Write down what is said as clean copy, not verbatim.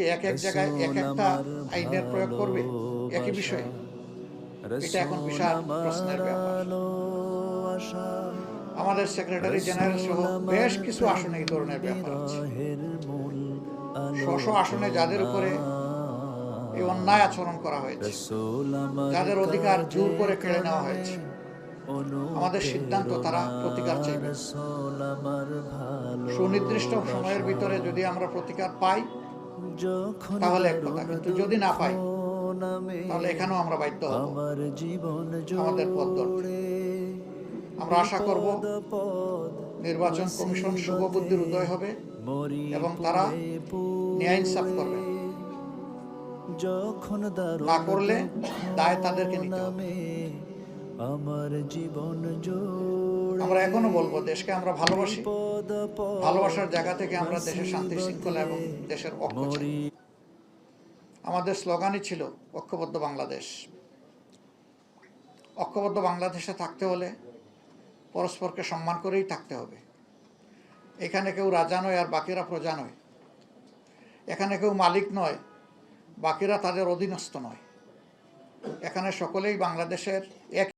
কি এক এক জায়গায় এক একটা আইনের প্রয়োগ করবে একই বিষয়ে? এটা এখন বিশাল প্রশ্নের ব্যাপার। আমাদের সেক্রেটারি জেনারেল সহ বেশ কিছু আসনে এই ধরনের ব্যাপার আছে। স্ব আসনে যাদের উপরে এই অন্যায় আচরণ করা হয়েছে, যাদের অধিকার জোর করে কেড়ে নেওয়া হয়েছে, আমাদের সিদ্ধান্ত তারা প্রতিকার চাইবে। সুনির্দিষ্ট সময়ের ভিতরে যদি আমরা প্রতিকার পাই তাহলে এক কথা, কিন্তু যদি না পাই তাহলে এখানেও আমরা বাধ্য হব আমাদের পথ ধরতে। আমরা আশা করব নির্বাচন কমিশন শুভবুদ্ধির উদয় হবে এবং তারা ন্যায় ইনসাফ করবে। না করলে দায় তাদেরকে নিতে হবে। আমরা এখনো বলবো, দেশকে আমরা ভালোবাসি, ভালোবাসার জায়গা থেকে আমরা দেশের শান্তি শৃঙ্খলা এবং দেশের ঐক্য চাই। আমাদের স্লোগানই ছিল ঐক্যবদ্ধ বাংলাদেশ। ঐক্যবদ্ধ বাংলাদেশে থাকতে হলে পরস্পরকে সম্মান করেই থাকতে হবে। এখানে কেউ রাজা নয় আর বাকিরা প্রজা নয়। এখানে কেউ মালিক নয়, বাকিরা তাদের অধীনস্থ নয়। এখানে সকলেই বাংলাদেশের এক